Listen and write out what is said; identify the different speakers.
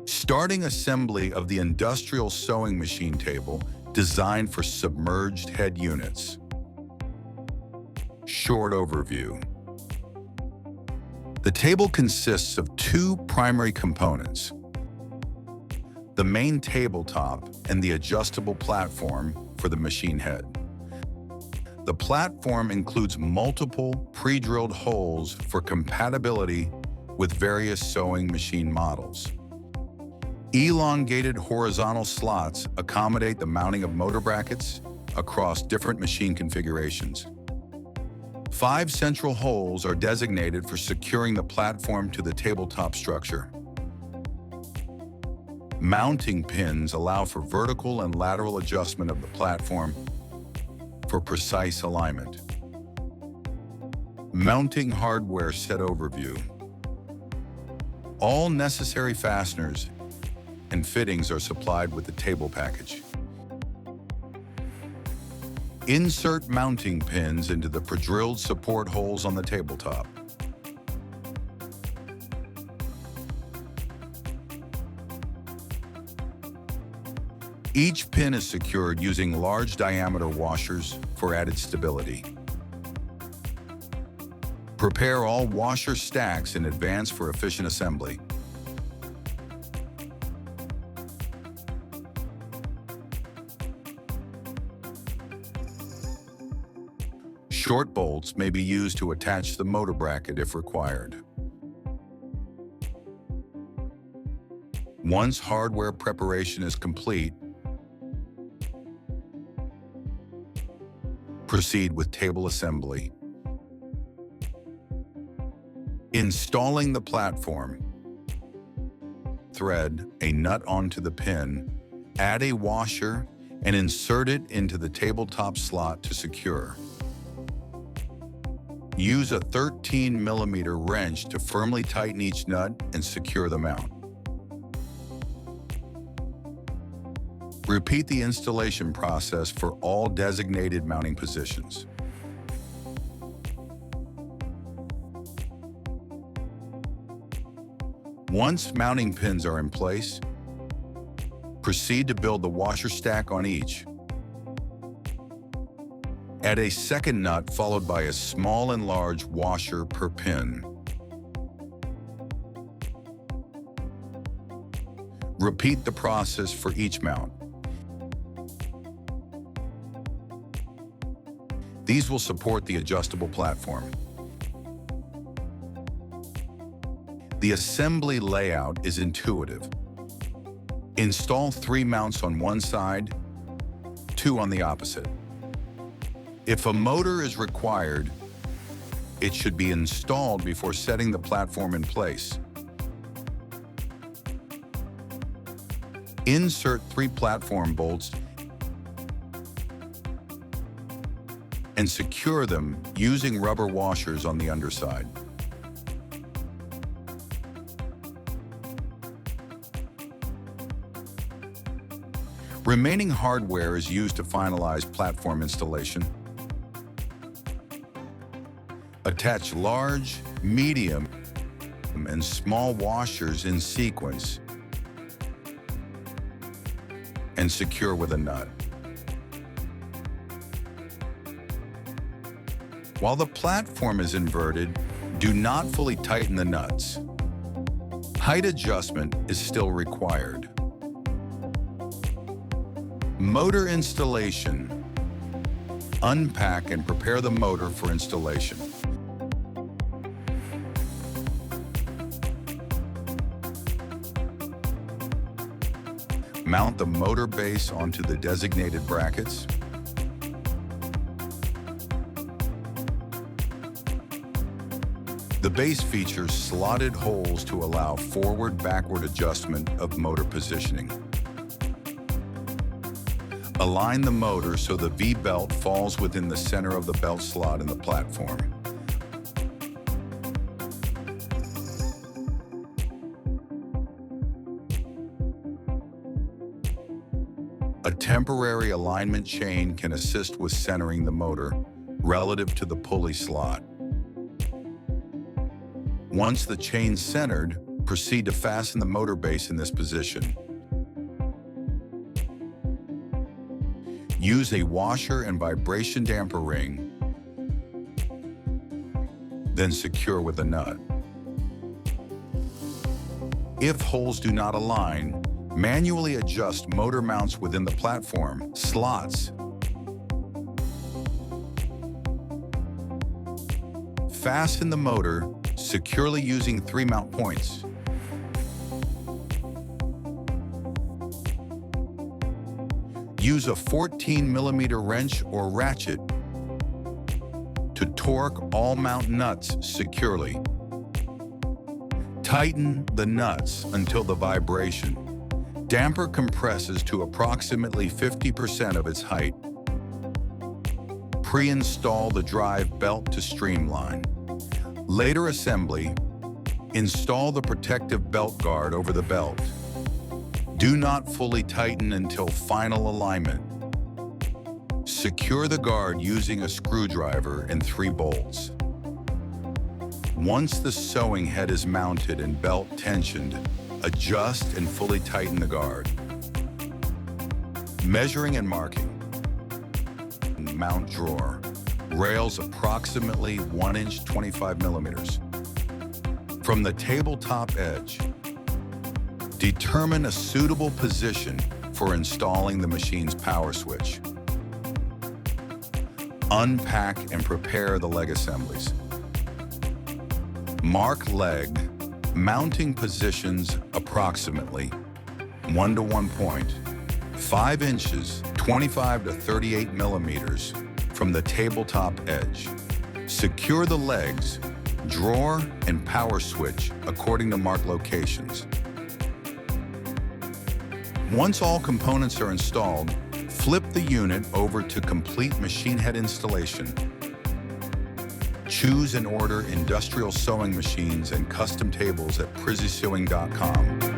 Speaker 1: Starting assembly of the industrial sewing machine table designed for submerged head units. Short overview. The table consists of two primary components: the main tabletop and the adjustable platform for the machine head. The platform includes multiple pre-drilled holes for compatibility with various sewing machine models. Elongated horizontal slots accommodate the mounting of motor brackets across different machine configurations. 5 central holes are designated for securing the platform to the tabletop structure. Mounting pins allow for vertical and lateral adjustment of the platform for precise alignment. Mounting hardware set overview. All necessary fasteners and fittings are supplied with the table package. Insert mounting pins into the pre-drilled support holes on the tabletop. Each pin is secured using large diameter washers for added stability. Prepare all washer stacks in advance for efficient assembly. Short bolts may be used to attach the motor bracket if required. Once hardware preparation is complete, proceed with table assembly. Installing the platform. Thread a nut onto the pin, add a washer, and insert it into the tabletop slot to secure. Use a 13mm wrench to firmly tighten each nut and secure the mount. Repeat the installation process for all designated mounting positions. Once mounting pins are in place, proceed to build the washer stack on each. Add a second nut followed by a small and large washer per pin. Repeat the process for each mount. These will support the adjustable platform. The assembly layout is intuitive. Install 3 mounts on one side, 2 on the opposite. If a motor is required, it should be installed before setting the platform in place. Insert 3 platform bolts and secure them using rubber washers on the underside. Remaining hardware is used to finalize platform installation. Attach large, medium, and small washers in sequence and secure with a nut. While the platform is inverted, do not fully tighten the nuts. Height adjustment is still required. Motor installation. Unpack and prepare the motor for installation. Mount the motor base onto the designated brackets. The base features slotted holes to allow forward-backward adjustment of motor positioning. Align the motor so the V-belt falls within the center of the belt slot in the platform. A temporary alignment chain can assist with centering the motor relative to the pulley slot. Once the chain's centered, Proceed to fasten the motor base in this position. Use a washer and vibration damper ring, then secure with a nut. If holes do not align, manually adjust motor mounts within the platform slots. Fasten the motor securely using 3 mount points. Use a 14mm wrench or ratchet to torque all mount nuts securely. Tighten the nuts until the vibration damper compresses to approximately 50% of its height. Pre-install the drive belt to streamline. Later assembly, install the protective belt guard over the belt. Do not fully tighten until final alignment. Secure the guard using a screwdriver and 3 bolts. Once the sewing head is mounted and belt tensioned, adjust and fully tighten the guard. Measuring and marking. Mount drawer. Rails approximately 1 inch 25mm. From the tabletop edge, determine a suitable position for installing the machine's power switch. Unpack and prepare the leg assemblies. Mark leg mounting positions approximately 1 to 1 point, 5 inches, 25 to 38mm from the tabletop edge. Secure the legs, drawer, and power switch according to marked locations. Once all components are installed, flip the unit over to complete machine head installation. Choose and order industrial sewing machines and custom tables at PrizzySewing.com.